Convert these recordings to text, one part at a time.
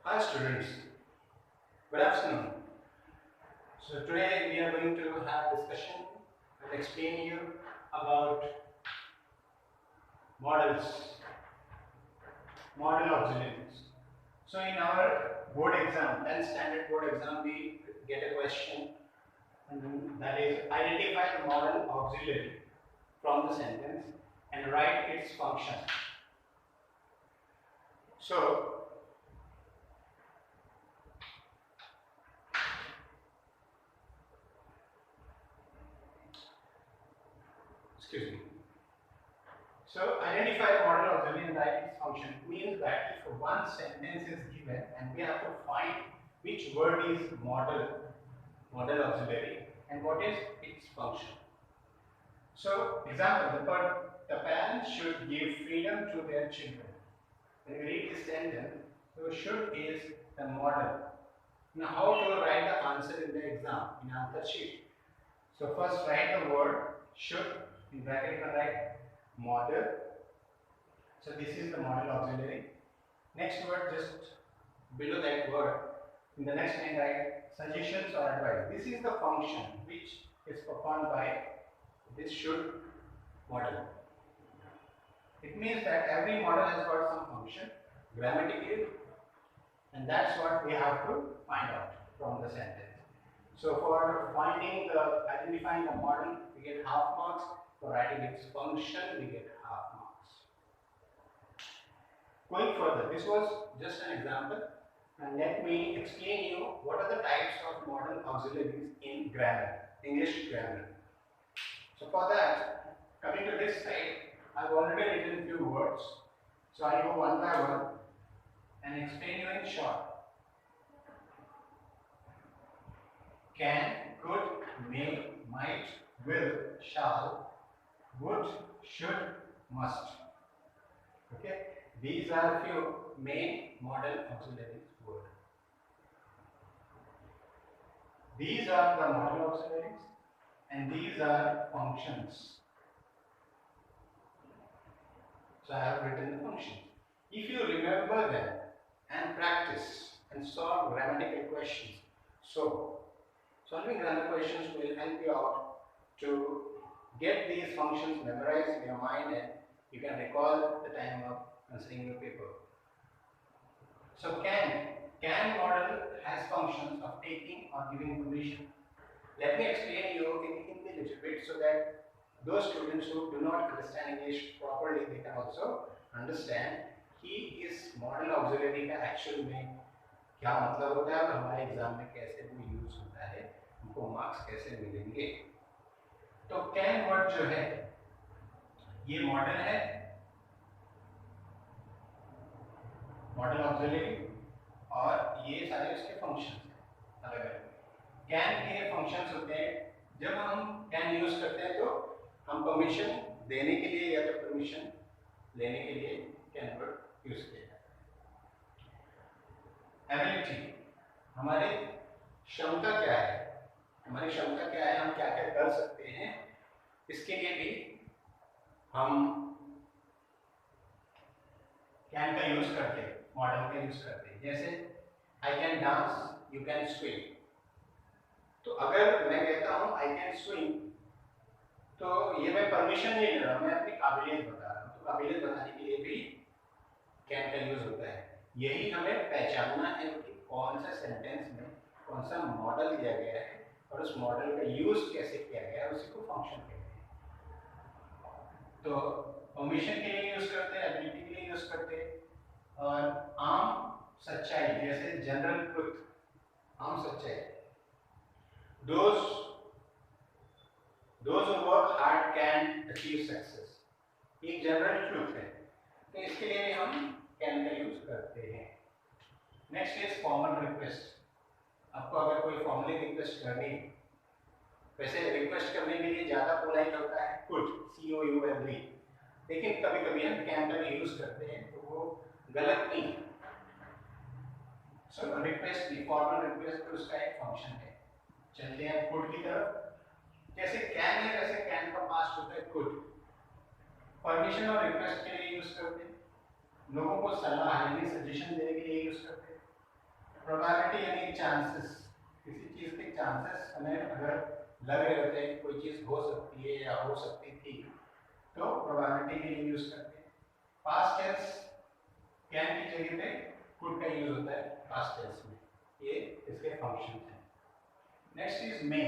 Hi students, good afternoon. So today we are going to have discussion and explain you about models, model auxiliaries. So in our board exam, 10th standard board exam, we get a question and that is identify the model auxiliary from the sentence and write its function. So excuse me. So identify the model auxiliary and write its function means that if one sentence is given and we have to find which word is model auxiliary and what is its function. So example, the parents should give freedom to their children. When we read this sentence, so should is the model. Now how to write the answer in the exam in answer sheet. So first write the word should in bracket you can write model. So this is the model auxiliary. Next word just below that word in the next line write suggestions or advice. This is the function which is performed by this should model. It means that every model has got some function grammatically, and that's what we have to find out from the sentence. So for identifying the model, we get half marks. For writing its function, we get half marks. Going further, this was just an example, and let me explain you what are the types of model auxiliaries in grammar, English grammar. So for that, coming to this side, I've already written few words. So I go one by one and explain you in short. Can, could, may, might, will, shall, would, should, must. Okay, these are few main model auxiliary words. These are the model auxiliaries and these are functions. So I have written the functions. If you remember them and practice and solve grammatical questions, so solving grammar questions will help you out to get these functions memorized in your mind and you can recall the time of answering your paper. So can model has functions of taking or giving permission. Let me explain you in Hindi a little bit so that those students who do not understand English properly they can also understand कि इस model auxiliary का actual में क्या मतलब होता है और हमारे एग्जाम में कैसे वो यूज होता है, हमको मार्क्स कैसे मिलेंगे. तो कैन वर्ड जो है ये मॉडल है, मॉडल ऑक्सिलरी, और ये सारे उसके फंक्शंस हैं अलग अलग. कैन के फंक्शंस होते हैं जब हम कैन यूज करते हैं तो हम परमिशन देने के लिए या तो परमिशन लेने के लिए कैन वर्ड यूज किया जाता है. एबिलिटी, हमारी क्षमता क्या है, हमारी क्षमता क्या है, हम क्या क्या कर सकते हैं, इसके लिए भी हम कैन का यूज करते हैं, मॉडल का यूज करते हैं. जैसे I can dance, you can swim. तो अगर मैं कहता हूं आई कैन स्विम तो ये मैं परमिशन नहीं ले रहा हूं, मैं अपनी काबिलियत बता रहा हूं. तो काबिलियत बताने के लिए भी कैन का यूज होता है. यही हमें पहचानना है कि कौन सा सेंटेंस में कौन सा मॉडल दिया गया है और उस मॉडल का यूज कैसे किया गया है, उसी को फंक्शन कहते हैं. तो परमिशन के लिए यूज करते हैं, एबिलिटी के लिए यूज करते हैं, और आम सच्चाई जैसे जनरल ट्रुथ, आम सच्चाई, those who work hard can achieve success, एक जनरल ट्रुथ है. तो इसके लिए हम कैन का यूज करते हैं. Next is formal request. आपको अगर कोई फॉर्मली रिक्वेस्ट करनी, वैसे रिक्वेस्ट करने के लिए ज्यादा पोलाइट होता है कुड, COULD, लेकिन कभी कभी हम कैन का भी यूज करते हैं तो वो गलत नहीं. सो रिक्वेस्ट भी फॉर्मल रिक्वेस्ट उसका एक फंक्शन है. चलते हैं कुड की तरफ. जैसे कैन है वैसे कैन का पास्ट होता है कुड. परमिशन और रिक्वेस्ट के लिए यूज करते हैं, लोगों को सलाह यानी सजेशन देने के लिए यूज करते हैं. प्रोबेबिलिटी यानी चांसेस, किसी चीज के चांसेस हमें अगर लग रहे होते हैं कोई चीज हो सकती है या हो सकती थी तो प्रोबेबिलिटी के लिए यूज करते हैं। पास्ट टेंस कैन की जगह पे कुड का यूज होता है पास्ट टेंस में, ये इसके फंक्शन हैं। नेक्स्ट इज मे।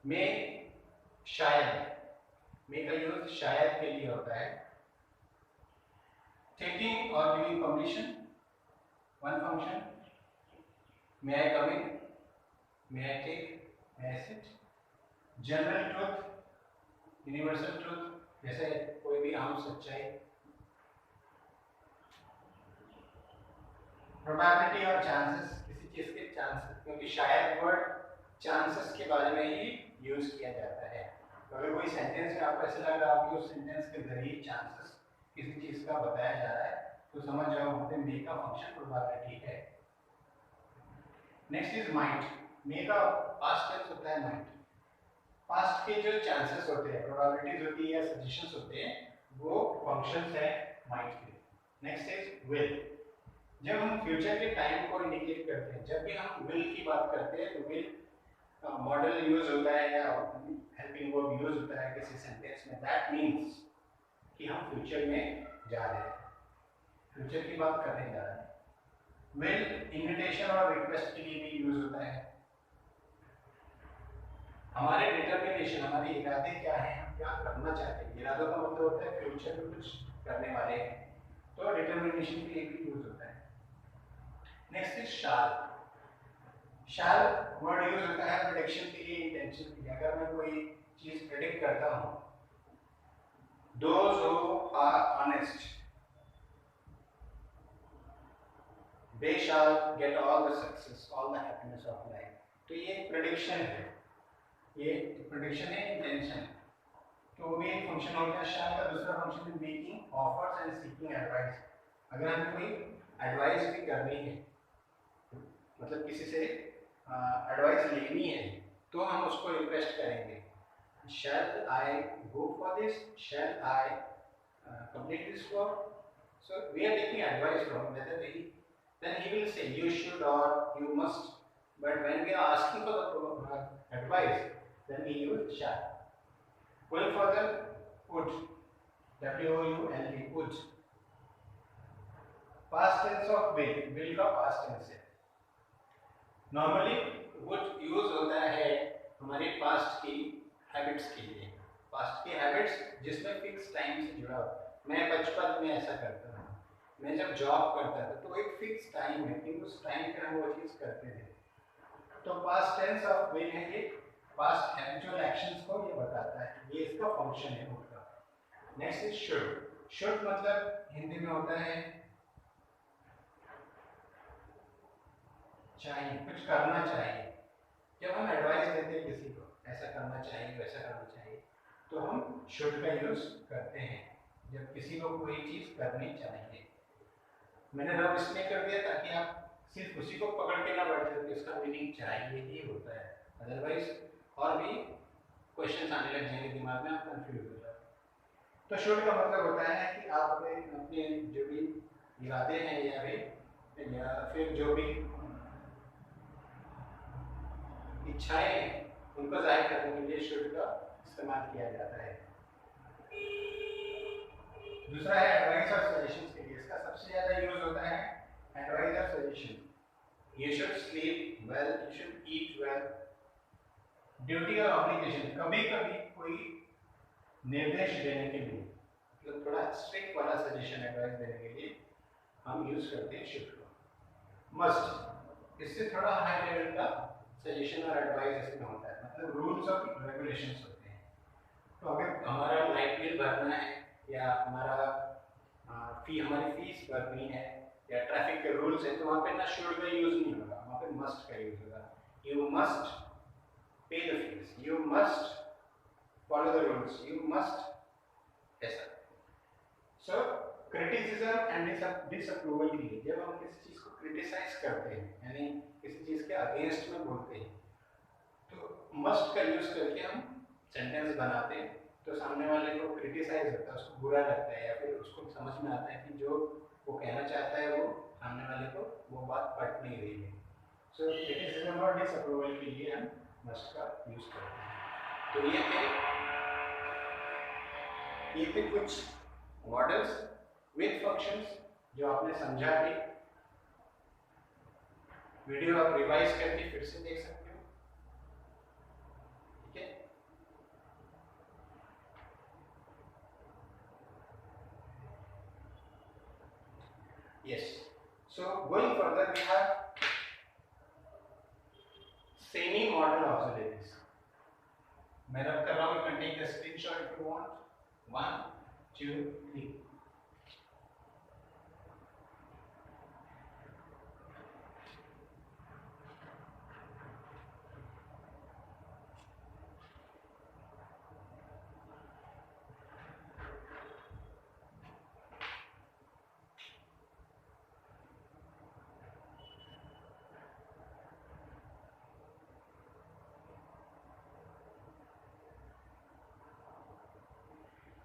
मे शायद, मे का यूज शायद के लिए होता है। टेकिंग और giving permission, one function, may I come in, may I take, may I sit। General truth, universal truth, जैसे कोई भी आम सच्चाई। प्रोबेबिलिटी और चांसेस, किसी चीज के चांसेस, क्योंकि शायद वर्ड चांसेस के बारे में ही यूज किया जाता है। तो अगर कोई सेंटेंस में आपको ऐसा लग रहा हो कि उस सेंटेंस के जरिए चांसेस किसी चीज का बताया जा रहा है तो समझ जाओ वहां पे मे का फंक्शन प्रोबेबिलिटी है। Next is might. मे का पास्ट टेंस होता है माइट। पास्ट के जो चांसेस होते हैं, प्रोबेबिलिटीज होती है या सजेशंस होते हैं, वो फंक्शंस है माइट के। Next is will. जब हम फ्यूचर के टाइम को इंडिकेट करते हैं, जब भी हम विल की बात करते हैं तो विल मॉडल यूज होता है या हेल्पिंग वर्ब यूज होता है किसी सेंटेंस में। दैट मीन्स कि हम फ्यूचर में जा रहे हैं, फ्यूचर की बात करने जा रहे हैं। विल इन्विटेशन और रिक्वेस्ट के लिए भी यूज होता है। हमारे डिटर्मिनेशन, हमारे इरादे क्या है, हम क्या करना चाहते हैं, इरादों का मतलब होता है फ्यूचर में कुछ करने वाले हैं, तो डिटर्मिनेशन के लिए भी यूज होता है। Next is shall. Shall word use होता है प्रेडिक्शन के लिए, इंटेंशन के लिए। अगर मैं कोई चीज प्रेडिक्ट करता हूँ, those who are honest they shall get all the success, all the happiness of life। तो ये प्रेडिक्शन है, ये प्रेडिक्शन है, इंटेंशन। तो भी एक फंक्शन हो गया शाल का। दूसरा फंक्शन है making offers and seeking advice. अगर हमें कोई एडवाइस भी करनी है, मतलब किसी से एडवाइस लेनी है, तो हम उसको रिक्वेस्ट करेंगे, shall I go for this, shall I complete this work। So we are taking advice from whether then he will say you should or you must, but when we are asking for the advice then we use shall। Going further, would, W-O-U-L-D, would। past tense of will का past tense है। normally would use होता है हमारे past की habits के लिए, past की habits जिसमें फिक्स टाइम से जुड़ा हो। मैं बचपन में ऐसा करता था, मैं जब जॉब करता था तो एक फिक्स टाइम है कि उस टाइम पे हम वो चीज करते थे, तो पास्ट टेंस ऑफ विल है, ये पास्ट हैबिचुअल एक्शंस को ये बताता है, ये इसका फंक्शन है वुड का। Next is should. शुड मतलब हिंदी में होता है चाहिए, कुछ करना चाहिए। जब हम एडवाइस देते हैं किसी को ऐसा करना चाहिए वैसा करना चाहिए, तो हम शुड का यूज करते हैं जब किसी को कोई चीज करनी चाहिए। मैंने रब इसलिए कर दिया ताकि आप सिर्फ उसी को पकड़ के ना बैठे तो इसका मीनिंग चाहिए ही होता है, अदरवाइज और भी क्वेश्चन आने लग जाएंगे दिमाग में, आप कंफ्यूज हो जाओगे। तो शुड का मतलब होता है कि आप अपने जो भी इरादे हैं या फिर जो भी इच्छाएं हैं उनको जाहिर करने के लिए शुड का इस्तेमाल किया जाता है। दूसरा है एडवाइस और सजेशंस के लिए। इसका सबसे ज्यादा यूज होता है एडवाइस और suggestion. You should sleep well, you should eat well। Duty और ऑब्लिगेशन, कभी कभी कोई निर्देश देने के लिए, मतलब थोड़ा स्ट्रिक्ट वाला सजेशन एडवाइस देने के लिए हम यूज करते हैं शुड को। मस्ट, इससे थोड़ा हाई लेवल का सजेशन और एडवाइस इसमें होता है, मतलब रूल्स और रेगुलेशंस होते हैं। तो अगर हमारा लाइट बिल भरना है या हमारी फीस भरनी है या ट्रैफिक के रूल्स है, तो वहाँ पे ना शुड का यूज नहीं होगा, वहाँ पे मस्ट का यूज होगा। You must pay the fees, you must follow the rules, you must, ऐसा। सो क्रिटिसिज्म एंड डिसअप्रूवल के लिए, जब हम किसी चीज को क्रिटिसाइज करते हैं यानी किसी चीज के अगेंस्ट में बोलते हैं, तो मस्ट का यूज करके हम सेंटेंस बनाते हैं, तो सामने वाले को क्रिटिसाइज होता है, उसको बुरा लगता है या फिर उसको समझ में आता है कि जो वो कहना चाहता है, वो सामने वाले को वो बात पट नहीं रही है। So it is not disapproval के लिए हम मस्ट का यूज करते हैं। तो ये थे कुछ मॉडल्स विद फंक्शंस जो आपने समझा कि वीडियो आप रिवाइज करके फिर से देख सकते हो। ठीक है, yes, so going further we have semi model auxiliaries. मैं रब कर रहा हूँ, you can take a screenshot if you want. 1 2 3.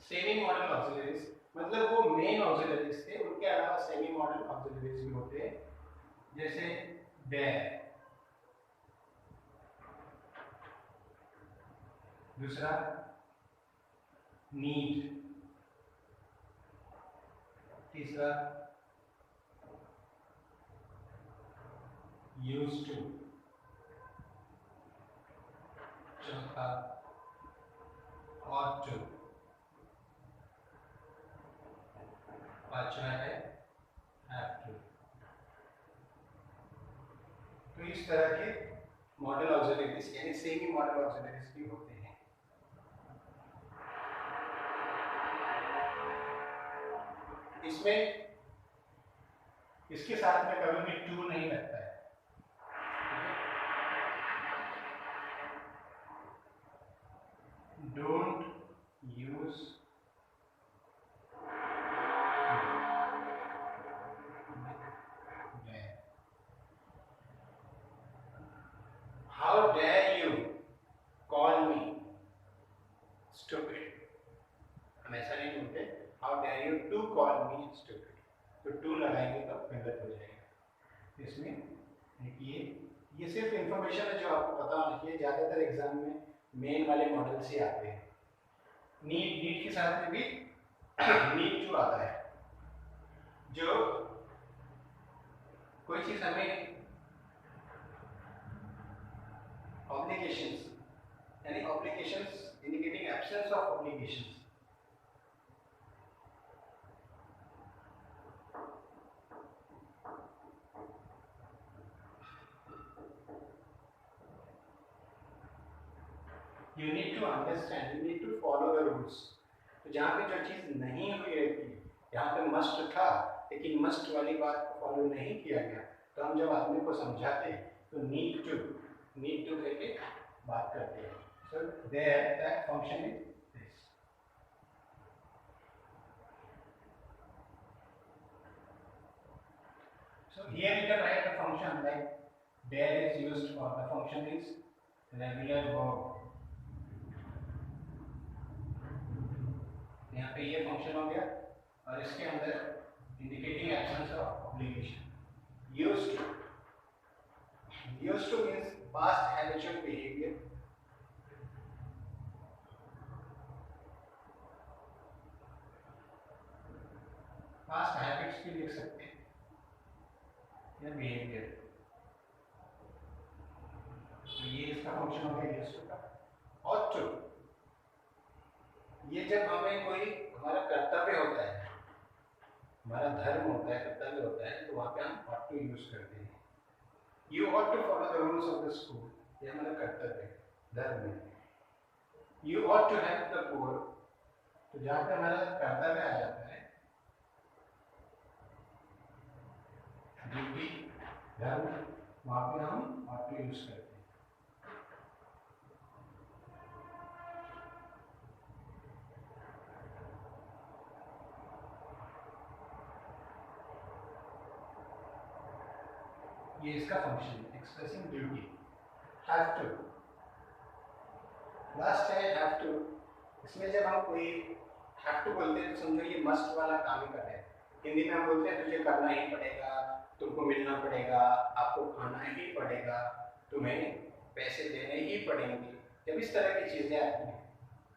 Semi model auxiliaries मतलब वो मेन ऑक्सिलरीज थे, उनके अलावा सेमी मॉडल ऑक्सिलरीज भी होते हैं, जैसे डेयर, दूसरा नीड, तीसरा यूज्ड टू, चौथा ought to, पांचवा है have to। तो इस तरह के मॉडल ऑक्सिलरीज यानी सेमी मॉडल ऑक्सिलरीज भी होते हैं। इसमें इसके साथ में कभी भी टू नहीं लगता है। Don't use how dare you call me stupid, हम ऐसा नहीं बोलते how dare you to call me stupid, तो टू लगाएंगे तो गलत हो जाएगा। इसमें ये सिर्फ इंफॉर्मेशन है जो आपको पता होना चाहिए, ज़्यादातर एग्जाम में मेन वाले मॉडल से आते हैं। नीड के साथ में भी नीड टू आता है, जो कोई चीज़ हमें ऑब्लिगेशंस यानी obligations indicating absence of obligations, you need to understand, you need to follow the rules। तो जहाँ पे जो चीज़ नहीं हुई रहती, यहाँ पे मस्ट था लेकिन मस्ट वाली बात को फॉलो नहीं किया गया, तो हम जब आदमी को समझाते हैं तो नीड टू करके बात करते हैं। So there that function is this. So here we can write the function like there is used for, the function is regular verb। यहाँ पे ये फंक्शन हो गया और इसके अंदर indicating absence of obligation. Used to means past habitual behaviour, past habits भी लिख सकते हैं या बिहेवियर। तो ये इसका फंक्शन हो गया यूज्ड टू का। ought to, ये जब हमें कोई हमारा कर्तव्य होता है, हमारा धर्म होता है, कर्तव्य होता है, तो वहाँ पे हम ought to यूज करते हैं। You ought to follow the rules of the school, ये हमारा कर्तव्य है, धर्म है। You ought to help the poor, तो जहाँ पे हमारा कर्तव्य आ जाता है, ड्यूटी, धर्म, वहाँ पे हम ought to यूज करते हैं। ये इसका फंक्शन है, expressing duty. Have to, last है हैव टू। इसमें जब हम कोई हैव टू बोलते हैं तो समझो ये मस्ट वाला काम ही कर रहे हैं, हिंदी में हम बोलते हैं तुझे करना ही पड़ेगा, तुमको मिलना पड़ेगा, आपको खाना ही पड़ेगा, तुम्हें पैसे देने ही पड़ेंगे। जब इस तरह की चीज़ें आती हैं,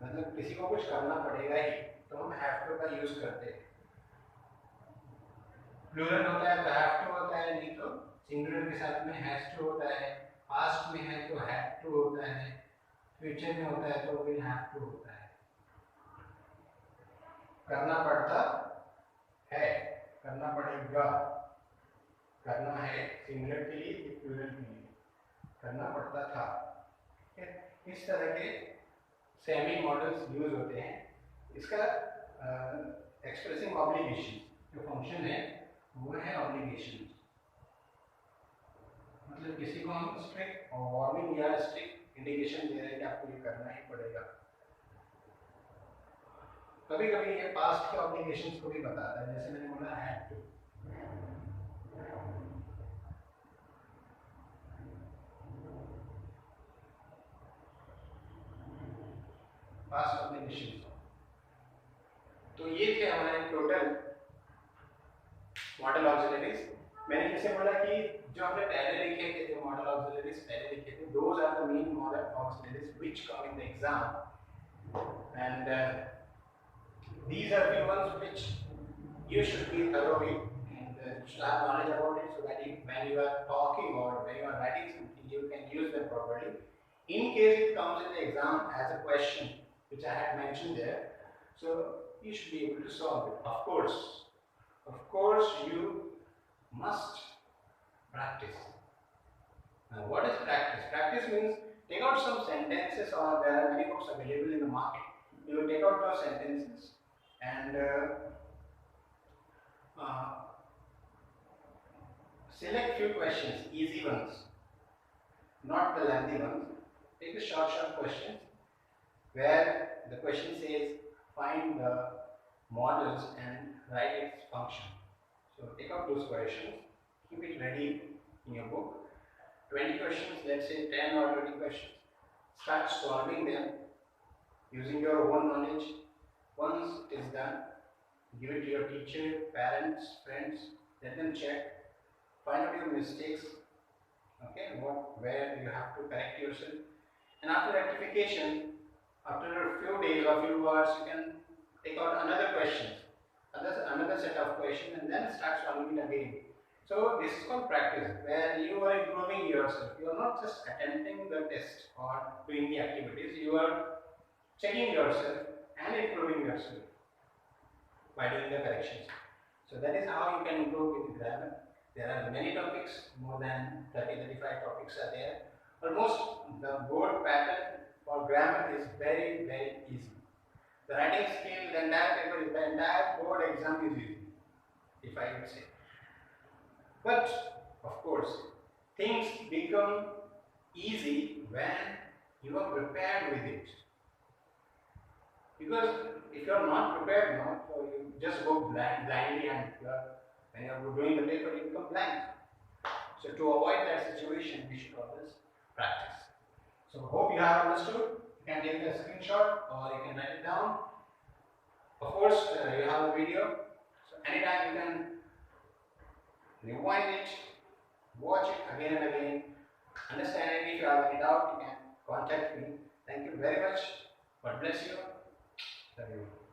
मतलब किसी को कुछ करना पड़ेगा ही, तो हम हैव टू का यूज़ करते हैं। प्लूरल होता है तो हैव टू होता है, नहीं तो सिंगुलर के साथ में हैज टू होता है, पास्ट में है तो हैड टू होता है, फ्यूचर में होता है तो विल हैव टू होता है। करना पड़ता है, करना पड़ेगा, करना है सिंगुलर के लिए, प्लूरल के लिए, करना पड़ता था। इस तरह के सेमी मॉडल्स यूज होते हैं। इसका एक्सप्रेसिंग ऑब्लिगेशन जो फंक्शन है वो है ऑब्लिगेशन, मतलब किसी को हम स्ट्रिक्ट वार्निंग या स्ट्रिक्ट इंडिकेशन दे रहे हैं कि आपको ये करना ही पड़ेगा। कभी कभी ये पास्ट के ऑब्लिगेशंस को भी बताता है, जैसे मैंने बोला हैड टू, पास्ट ऑब्लिगेशंस। तो ये थे हमारे टोटल मॉडल ऑक्सिलरीज। मैंने जैसे बोला कि जो हमने पहले लिखे थे, जो मॉडल ऑक्सिलरीज पहले लिखे थे, those are the main modal auxiliaries which come in the exam, and these are the ones which you should be thorough with and should have knowledge about it, so that when you are talking or when you are writing something, you can use them properly. In case it comes in the exam as a question, which I had mentioned there, so you should be able to solve it. Of course, you must practice. Now, what is practice? Practice means take out some sentences, or there are many books available in the market. You will take out those sentences and select few questions, easy ones, not the lengthy ones. Take the short questions where the question says find the models and write its function. So take out those questions, keep it ready in your book. 20 questions, let's say 10 or 20 questions. Start solving them using your own knowledge. Once it is done, give it to your teacher, parents, friends, let them check, find out your mistakes, okay, where you have to correct yourself. And after rectification, after a few days or few hours, you can take out another question, another set of questions, and then start solving it again. So this is called practice, where you are improving yourself. You are not just attempting the test or doing the activities, you are checking yourself and improving yourself by doing the corrections. So that is how you can improve with grammar. There are many topics, more than 30-35 topics are there. Almost the board pattern for grammar is very, very easy. The writing skill, the entire paper, the entire board exam is easy, if I would say. But of course, things become easy when you are prepared with it. Because if you are not prepared now, so you just go blindly, and when you are doing the paper, you become blank. So to avoid that situation, we should always practice. So hope you have understood. You can take a screenshot or you can write it down. Of course, you have a video, so anytime you can rewind it, watch it again and again, understand it. If you have any doubt, you can contact me. Thank you very much. God bless you. Love you.